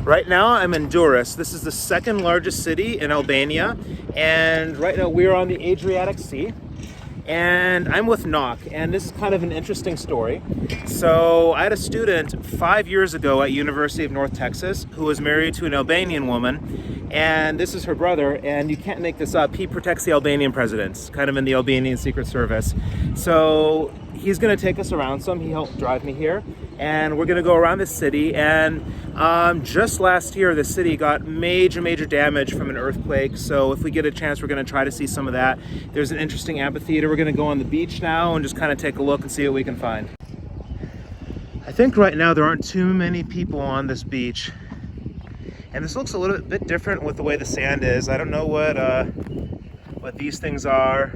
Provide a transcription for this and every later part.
Right now I'm in Durrës. This is the second largest city in Albania, and right now we're on the Adriatic Sea, and I'm with Knock, and this is kind of an interesting story. So I had a student 5 years ago at University of North Texas who was married to an Albanian woman, and this is her brother, and you can't make this up. He protects the Albanian presidents, kind of in the Albanian Secret Service. So he's gonna take us around some. He helped drive me here, and we're gonna go around the city. And just last year, the city got major damage from an earthquake. So if we get a chance, we're gonna try to see some of that. There's an interesting amphitheater. We're gonna go on the beach now and just kind of take a look and see what we can find. I think right now there aren't too many people on this beach. And this looks a little bit different with the way the sand is. I don't know what these things are.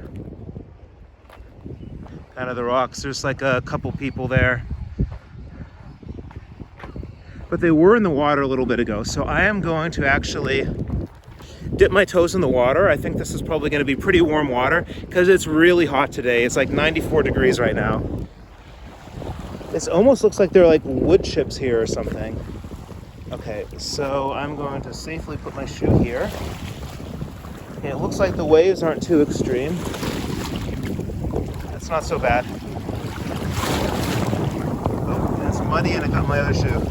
Kind of the rocks. There's like a couple people there. But they were in the water a little bit ago. So I am going to actually dip my toes in the water. I think this is probably going to be pretty warm water because it's really hot today. It's like 94 degrees right now. This almost looks like they're like wood chips here or something. Okay, so I'm going to safely put my shoe here. Okay, it looks like the waves aren't too extreme. That's not so bad. Oh, it's muddy and I got my other shoe.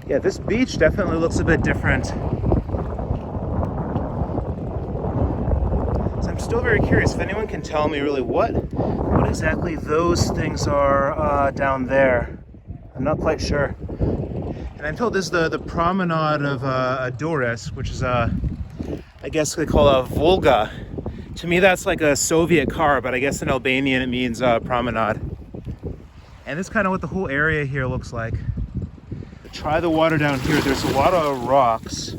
Yeah, this beach definitely looks a bit different. So I'm still very curious if anyone can tell me really what exactly those things are down there. I'm not quite sure. And I'm told this is the Promenade of Durrës, which is I guess they call a Volga. To me that's like a Soviet car, but I guess in Albanian it means promenade. And this is kind of what the whole area here looks like. Try the water down here. There's a lot of rocks.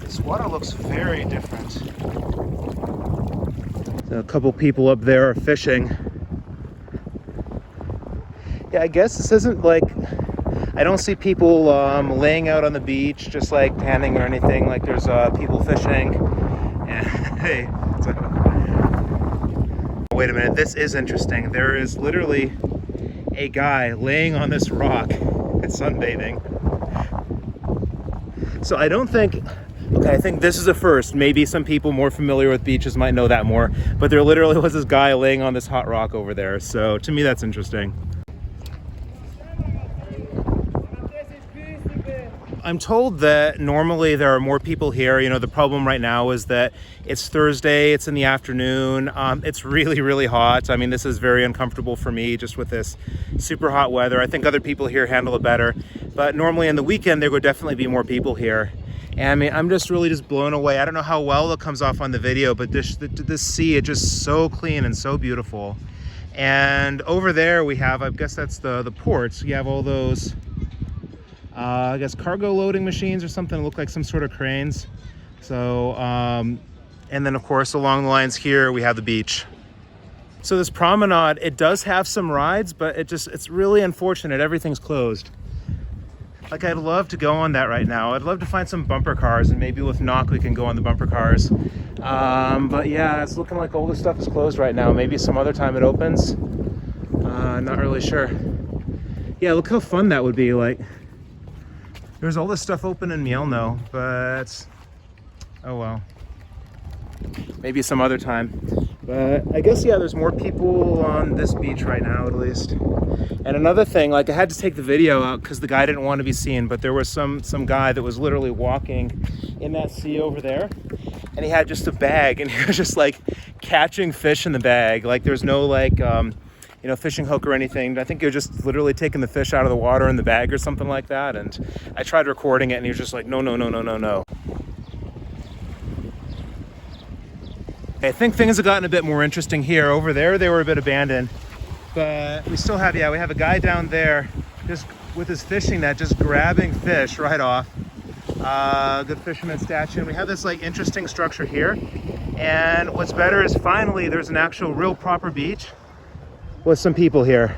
This water looks very different. So a couple people up there are fishing. Yeah, I guess this isn't like, I don't see people laying out on the beach just like tanning or anything. Like there's people fishing. And hey, wait a minute, this is interesting. There is literally a guy laying on this rock sunbathing. So I don't think, okay, I think this is a first. Maybe some people more familiar with beaches might know that more, but there literally was this guy laying on this hot rock over there. So to me, that's interesting. I'm told that normally there are more people here. You know, the problem right now is that it's Thursday, it's in the afternoon. It's really hot. I mean, this is very uncomfortable for me just with this super hot weather. I think other people here handle it better. But normally on the weekend, there would definitely be more people here. And I mean, I'm just really blown away. I don't know how well it comes off on the video, but this sea, it's just so clean and so beautiful. And over there we have, I guess that's the ports. You have all those, I guess cargo loading machines or something, look like some sort of cranes. So, and then of course along the lines here we have the beach. So this promenade, it does have some rides, but it's really unfortunate. Everything's closed. Like I'd love to go on that right now. I'd love to find some bumper cars, and maybe with Knock we can go on the bumper cars. But yeah, it's looking like all this stuff is closed right now. Maybe some other time it opens. Not really sure. Yeah, look how fun that would be. Like, there's all this stuff open in Mielno, but oh well. Maybe some other time. But I guess, yeah, there's more people on this beach right now, at least. And another thing, like I had to take the video out because the guy didn't want to be seen, but there was some guy that was literally walking in that sea over there, and he had just a bag, and he was just like catching fish in the bag. Like there's no like, you know, fishing hook or anything. I think he was just literally taking the fish out of the water in the bag or something like that. And I tried recording it, and he was just like, no. I think things have gotten a bit more interesting here. Over there, they were a bit abandoned, but we still have, yeah, we have a guy down there just with his fishing net, just grabbing fish right off. Good fisherman statue. And we have this like interesting structure here. And what's better is finally there's an actual real proper beach with some people here.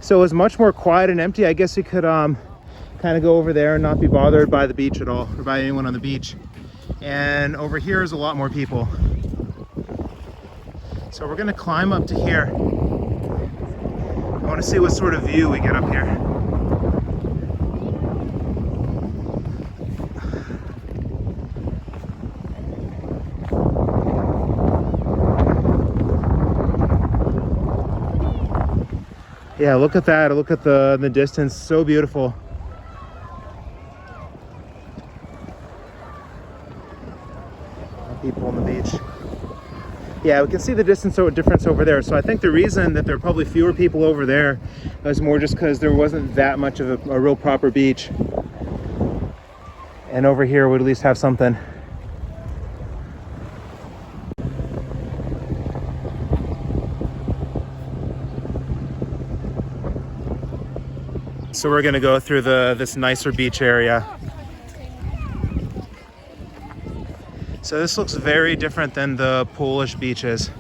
So it was much more quiet and empty. I guess you could kind of go over there and not be bothered by the beach at all, or by anyone on the beach. And over here is a lot more people. So we're gonna climb up to here. I want to see what sort of view we get up here. Yeah, look at that. Look at the distance. So beautiful. People on the beach. Yeah, we can see the difference over there. So I think the reason that there are probably fewer people over there is more just because there wasn't that much of a real proper beach. And over here we'd at least have something. So we're gonna go through this nicer beach area. So this looks very different than the Polish beaches.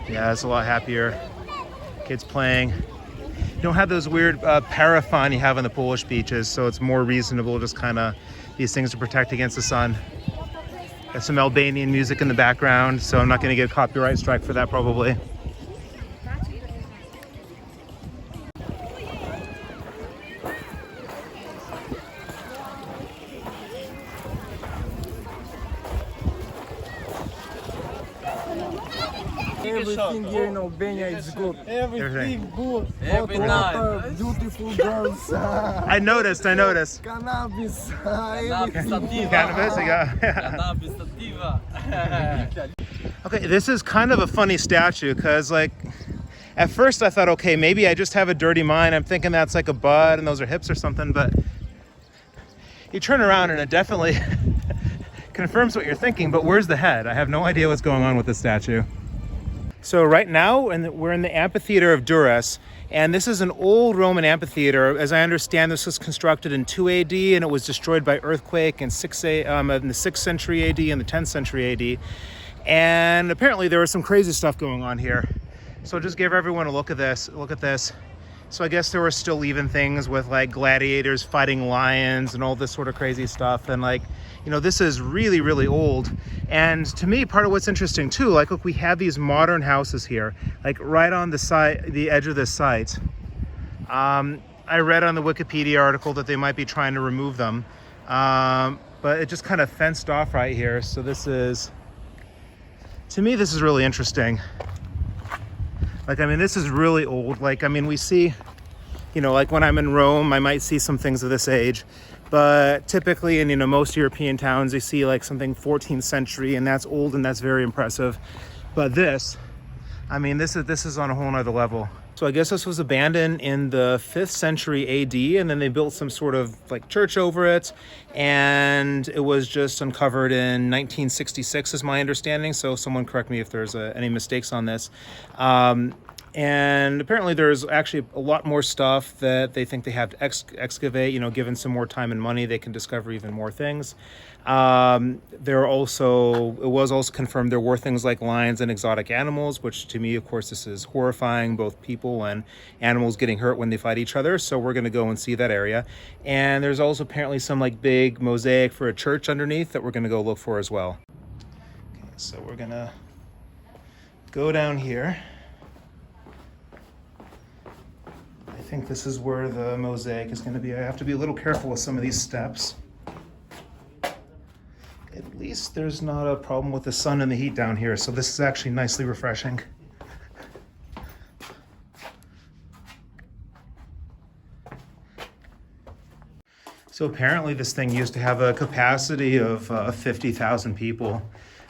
Yeah, it's a lot happier. Kids playing. You don't have those weird paraffin you have on the Polish beaches, so it's more reasonable, just kind of these things to protect against the sun. Got some Albanian music in the background, so I'm not gonna get a copyright strike for that probably. Everything here in Albania is good. Everything. Good. Every Hot night. water, beautiful girls. I noticed. Cannabis. Cannabis Cannabis, sativa. yeah. Cannabis sativa. Okay, this is kind of a funny statue because, like, at first I thought, okay, maybe I just have a dirty mind. I'm thinking that's like a bud and those are hips or something, but you turn around and it definitely confirms what you're thinking, but where's the head? I have no idea what's going on with this statue. So right now we're in the Amphitheater of Durrës, and this is an old Roman amphitheater. As I understand, this was constructed in 2 AD and it was destroyed by earthquake in the 6th century AD and the 10th century AD. And apparently there was some crazy stuff going on here. So just give everyone a look at this. So I guess there were still even things with like gladiators fighting lions and all this sort of crazy stuff. And like, you know, this is really, really old. And to me, part of what's interesting too, like, look, we have these modern houses here, like right on the edge of this site. I read on the Wikipedia article that they might be trying to remove them. But it just kind of fenced off right here. So this is, to me, this is really interesting. Like, I mean, this is really old. Like, I mean, we see, you know, like when I'm in Rome, I might see some things of this age, but typically in, you know, most European towns, you see like something 14th century, and that's old and that's very impressive. But this, I mean, this is on a whole nother level. So I guess this was abandoned in the 5th century AD, and then they built some sort of like church over it, and it was just uncovered in 1966 is my understanding. So someone correct me if there's any mistakes on this. And apparently there's actually a lot more stuff that they think they have to excavate. You know, given some more time and money, they can discover even more things. It was also confirmed there were things like lions and exotic animals, which to me, of course, this is horrifying, both people and animals getting hurt when they fight each other. So we're going to go and see that area. And there's also apparently some like big mosaic for a church underneath that we're going to go look for as well. Okay, so we're going to go down here. I think this is where the mosaic is going to be. I have to be a little careful with some of these steps. At least there's not a problem with the sun and the heat down here, so this is actually nicely refreshing. So apparently this thing used to have a capacity of 50,000 people.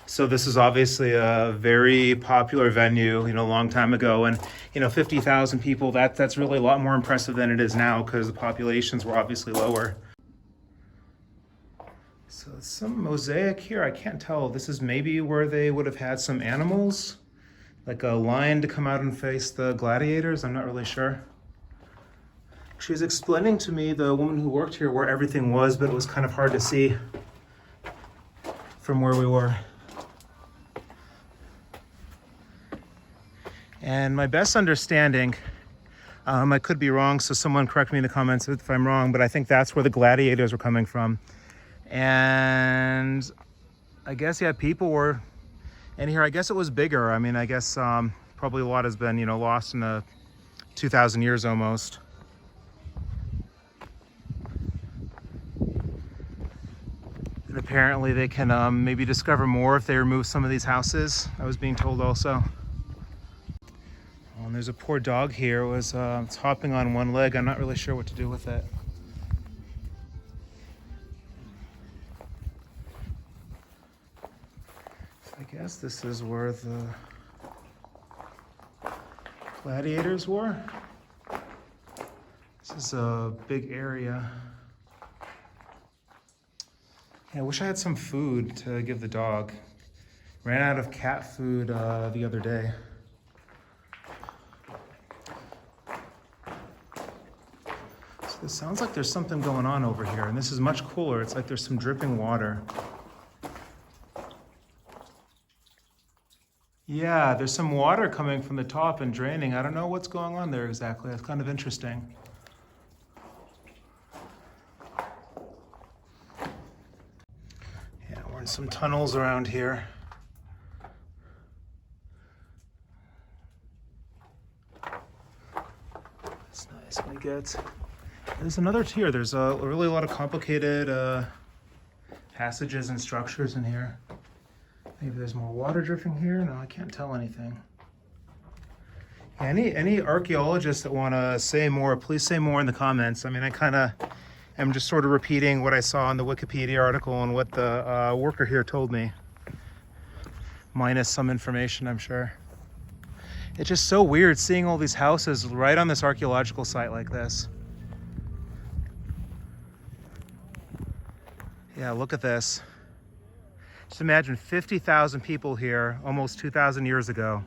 So this is obviously a very popular venue, you know, a long time ago. And, you know, 50,000 people, that's really a lot more impressive than it is now because the populations were obviously lower. So some mosaic here, I can't tell. This is maybe where they would have had some animals, like a lion to come out and face the gladiators. I'm not really sure. She was explaining to me, the woman who worked here, where everything was, but it was kind of hard to see from where we were. And my best understanding, I could be wrong, so someone correct me in the comments if I'm wrong, but I think that's where the gladiators were coming from. And I guess, yeah, people were in here. I guess it was bigger. I mean, I guess probably a lot has been, you know, lost in the 2,000 years almost. And apparently they can maybe discover more if they remove some of these houses, I was being told also. Oh, and there's a poor dog here. It's hopping on one leg. I'm not really sure what to do with it. I guess this is where the gladiators were. This is a big area. Yeah, I wish I had some food to give the dog. Ran out of cat food the other day. So this sounds like there's something going on over here, and this is much cooler. It's like there's some dripping water. Yeah, there's some water coming from the top and draining. I don't know what's going on there exactly. It's kind of interesting. Yeah, we're in some tunnels around here. That's nice. We get... There's another tier. There's really a lot of complicated passages and structures in here. Maybe there's more water dripping here. No, I can't tell anything. Yeah, any archaeologists that want to say more, please say more in the comments. I mean, I kind of am just sort of repeating what I saw in the Wikipedia article and what the worker here told me, minus some information, I'm sure. It's just so weird seeing all these houses right on this archaeological site like this. Yeah, look at this. Just imagine 50,000 people here almost 2,000 years ago.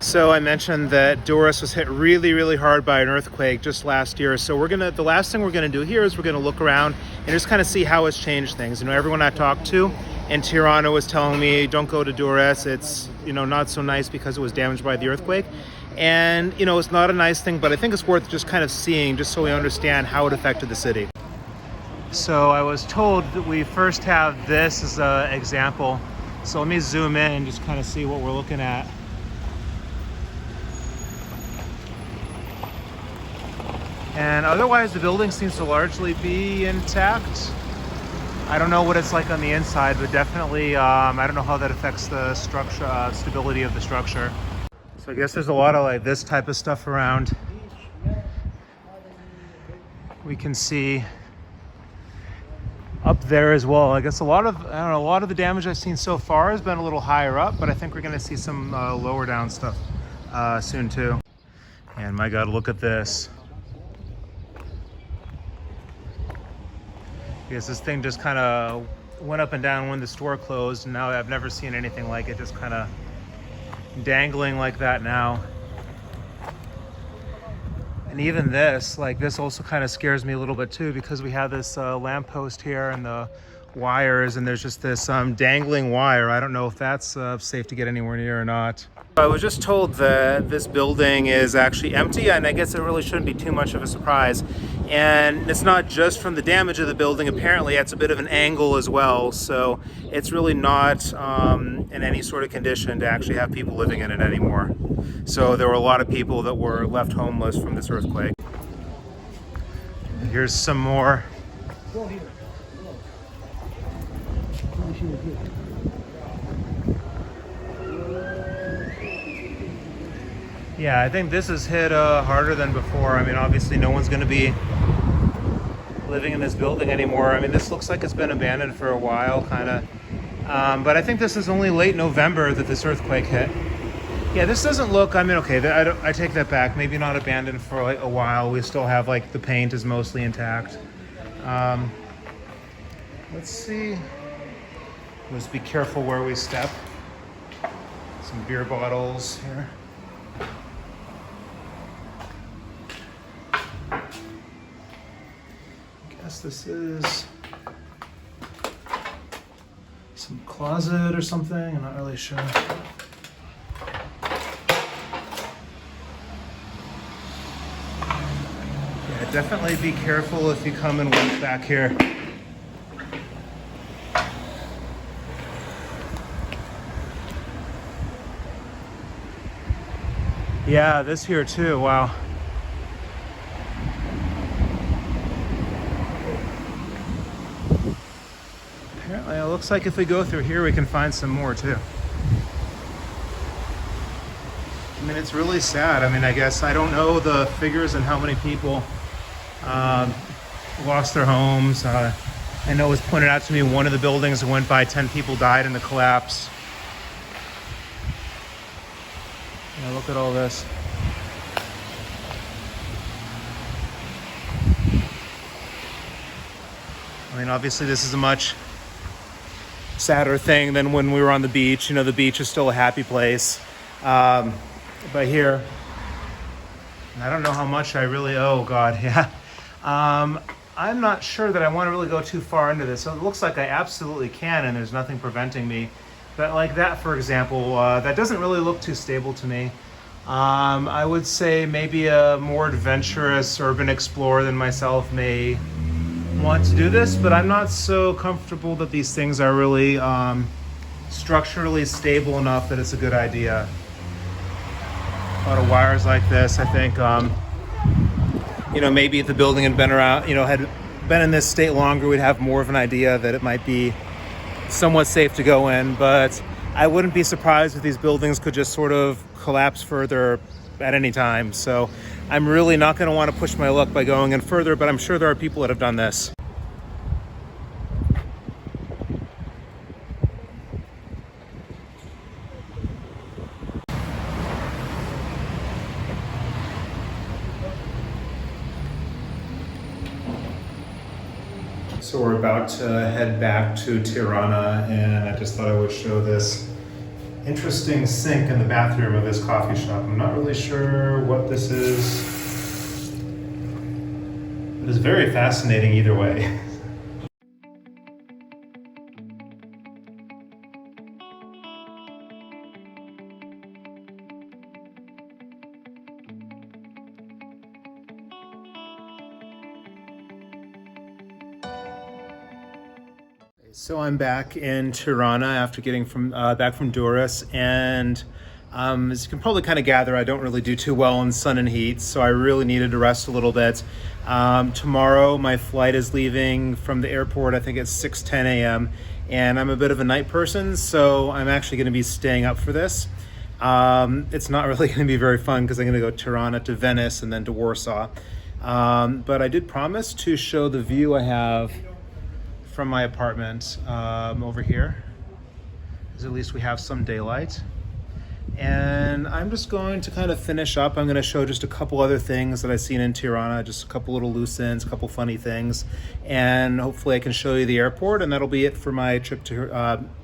So I mentioned that Durrës was hit really, really hard by an earthquake just last year. So the last thing we're gonna do here is we're gonna look around and just kind of see how it's changed things. You know, everyone I talked to in Tirana was telling me, don't go to Durrës. It's, you know, not so nice because it was damaged by the earthquake. And, you know, it's not a nice thing, but I think it's worth just kind of seeing just so we understand how it affected the city. So I was told that we first have this as an example. So let me zoom in and just kind of see what we're looking at. And otherwise the building seems to largely be intact. I don't know what it's like on the inside, but definitely I don't know how that affects the structure, stability of the structure. So I guess there's a lot of like this type of stuff around. We can see up there as well. I guess a lot of the damage I've seen so far has been a little higher up, but I think we're going to see some lower down stuff soon too. And my God, look at this. I guess this thing just kind of went up and down when the store closed, and now I've never seen anything like it, just kind of dangling like that now. And even this, like this also kind of scares me a little bit too, because we have this lamppost here and the wires, and there's just this dangling wire. I don't know if that's safe to get anywhere near or not. I was just told that this building is actually empty, and I guess it really shouldn't be too much of a surprise. And it's not just from the damage of the building. Apparently it's a bit of an angle as well, so it's really not in any sort of condition to actually have people living in it anymore. So there were a lot of people that were left homeless from this earthquake. Here's some more. Yeah, I think this is hit harder than before. I mean, obviously no one's going to be living in this building anymore. I mean, this looks like it's been abandoned for a while, kind of. But I think this is only late November that this earthquake hit. Yeah, this doesn't look, I mean, okay, I take that back. Maybe not abandoned for like a while. We still have like the paint is mostly intact. Let's see. Let's be careful where we step. Some beer bottles here. I guess this is some closet or something. I'm not really sure. Yeah, definitely be careful if you come and walk back here. Yeah, this here too, wow. Apparently it looks like if we go through here we can find some more too. I mean, it's really sad. I mean, I guess I don't know the figures and how many people lost their homes. I know it was pointed out to me one of the buildings that went by, 10 people died in the collapse. Yeah, look at all this. I mean, obviously this is a much sadder thing than when we were on the beach. You know, the beach is still a happy place. But here, I don't know how much I really owe, God, yeah. I'm not sure that I want to really go too far into this. So it looks like I absolutely can, and there's nothing preventing me. But like that, for example, that doesn't really look too stable to me. I would say maybe a more adventurous urban explorer than myself may want to do this, but I'm not so comfortable that these things are really structurally stable enough that it's a good idea. A lot of wires like this, I think, you know, maybe if the building had been around, you know, had been in this state longer, we'd have more of an idea that it might be somewhat safe to go in, but I wouldn't be surprised if these buildings could just sort of collapse further at any time. So I'm really not going to want to push my luck by going in further, but I'm sure there are people that have done this. So we're about to head back to Tirana, and I just thought I would show this interesting sink in the bathroom of this coffee shop. I'm not really sure what this is. It is very fascinating either way. So I'm back in Tirana after getting back from Durrës, and as you can probably kind of gather, I don't really do too well in sun and heat, so I really needed to rest a little bit. Tomorrow my flight is leaving from the airport, I think it's 6:10 a.m., and I'm a bit of a night person, so I'm actually going to be staying up for this. It's not really going to be very fun because I'm going to go Tirana to Venice and then to Warsaw. But I did promise to show the view I have from my apartment over here, because at least we have some daylight. And I'm just going to kind of finish up. I'm going to show just a couple other things that I've seen in Tirana, just a couple little loose ends, a couple funny things, and hopefully I can show you the airport, and that'll be it for my trip to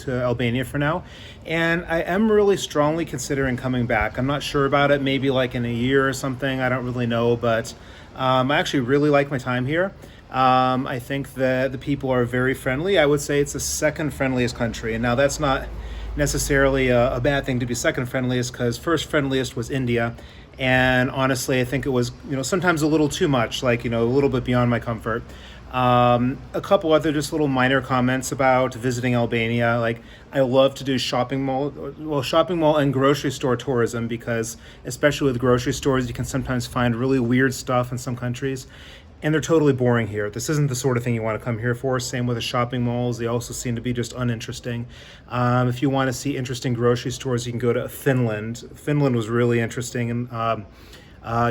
Albania for now. And I am really strongly considering coming back. I'm not sure about it, maybe like in a year or something, I don't really know, but I actually really like my time here. I think that the people are very friendly. I would say it's the second friendliest country. And now that's not necessarily a bad thing to be second friendliest, because first friendliest was India. And honestly, I think it was, you know, sometimes a little too much, like, you know, a little bit beyond my comfort. A couple other just little minor comments about visiting Albania. Like, I love to do shopping mall and grocery store tourism, because especially with grocery stores, you can sometimes find really weird stuff in some countries. And they're totally boring here. This isn't the sort of thing you want to come here for. Same with the shopping malls. They also seem to be just uninteresting. If you want to see interesting grocery stores, you can go to Finland. Finland was really interesting. And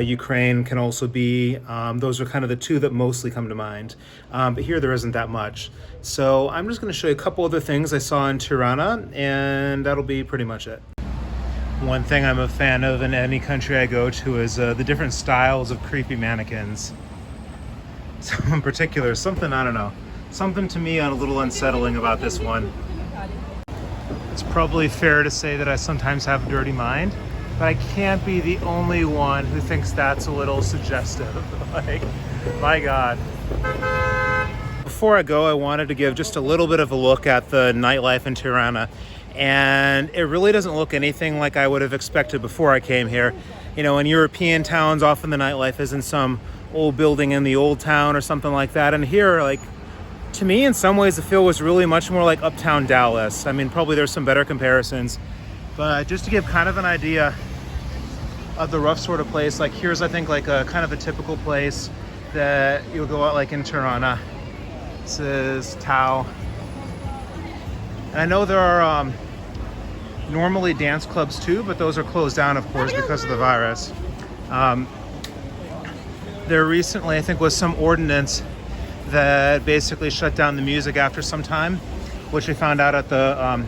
Ukraine can also be. Those are kind of the two that mostly come to mind. But here there isn't that much. So I'm just going to show you a couple other things I saw in Tirana, and that'll be pretty much it. One thing I'm a fan of in any country I go to is the different styles of creepy mannequins. So in particular, something, I don't know, something to me a little unsettling about this one. It's probably fair to say that I sometimes have a dirty mind, but I can't be the only one who thinks that's a little suggestive. Like, my God. Before I go, I wanted to give just a little bit of a look at the nightlife in Tirana. And it really doesn't look anything like I would have expected before I came here. You know, in European towns, often the nightlife is in some old building in the old town or something like that. And here, like, to me, in some ways, the feel was really much more like uptown Dallas. I mean, probably there's some better comparisons, but just to give kind of an idea, the rough sort of place. Like here's, I think, like a kind of a typical place that you'll go out like in Tirana. This is Tau. And I know there are normally dance clubs too, but those are closed down, of course, because of the virus. There recently, I think, was some ordinance that basically shut down the music after some time, which we found out at the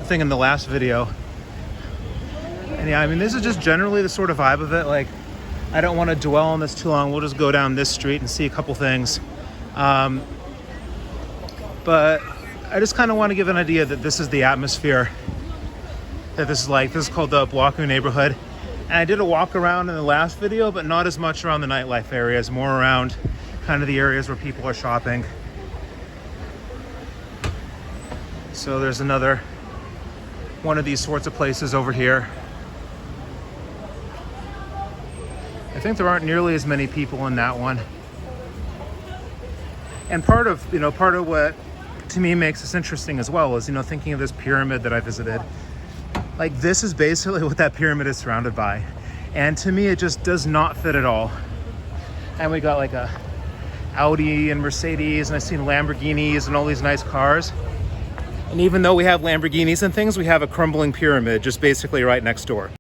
thing in the last video. And yeah, I mean, this is just generally the sort of vibe of it. Like, I don't want to dwell on this too long. We'll just go down this street and see a couple things. But I just kind of want to give an idea that this is the atmosphere that this is like. This is called the Bloku neighborhood. And I did a walk around in the last video, but not as much around the nightlife areas, more around kind of the areas where people are shopping. So there's another one of these sorts of places over here. I think there aren't nearly as many people in that one. And part of what to me makes this interesting as well is, thinking of this pyramid that I visited. Like, this is basically what that pyramid is surrounded by. And to me, it just does not fit at all. And we got like a Audi and Mercedes, and I've seen Lamborghinis and all these nice cars. And even though we have Lamborghinis and things, we have a crumbling pyramid just basically right next door.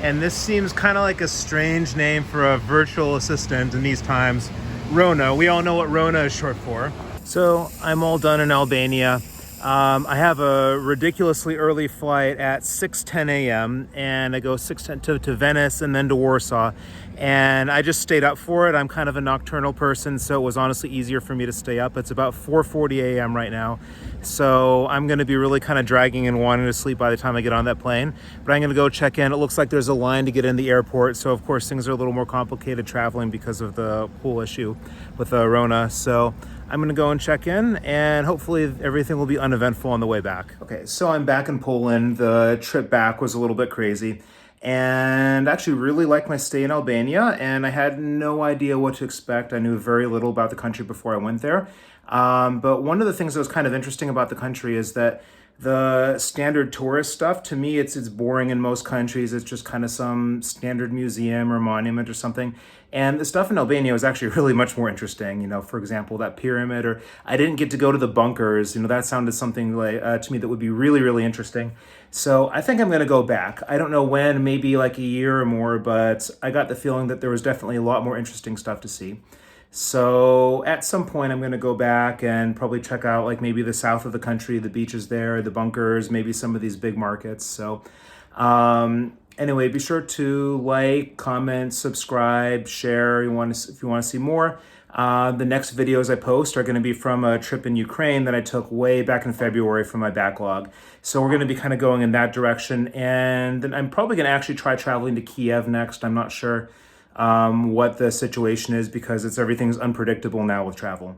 And this seems kind of like a strange name for a virtual assistant in these times. Rona. We all know what Rona is short for. So I'm all done in Albania. I have a ridiculously early flight at 6:10 a.m. and I go 6:10 to Venice and then to Warsaw. And I just stayed up for it. I'm kind of a nocturnal person, so it was honestly easier for me to stay up. It's about 4:40 a.m. right now. So I'm going to be really kind of dragging and wanting to sleep by the time I get on that plane. But I'm going to go check in. It looks like there's a line to get in the airport. So of course things are a little more complicated traveling because of the whole issue with Rona. So I'm going to go and check in, and hopefully everything will be uneventful on the way back. Okay, so I'm back in Poland. The trip back was a little bit crazy, and actually really liked my stay in Albania, and I had no idea what to expect. I knew very little about the country before I went there. But one of the things that was kind of interesting about the country is that the standard tourist stuff, to me, it's boring in most countries. It's just kind of some standard museum or monument or something. And the stuff in Albania was actually really much more interesting. For example, that pyramid, or I didn't get to go to the bunkers. That sounded something like to me that would be really, really interesting. So I think I'm going to go back. I don't know when, maybe like a year or more, but I got the feeling that there was definitely a lot more interesting stuff to see. So at some point, I'm going to go back and probably check out like maybe the south of the country, the beaches there, the bunkers, maybe some of these big markets. So anyway, be sure to like, comment, subscribe, share if you want to see more. The next videos I post are going to be from a trip in Ukraine that I took way back in February from my backlog. So we're going to be kind of going in that direction. And then I'm probably going to actually try traveling to Kiev next. I'm not sure what the situation is because everything's unpredictable now with travel.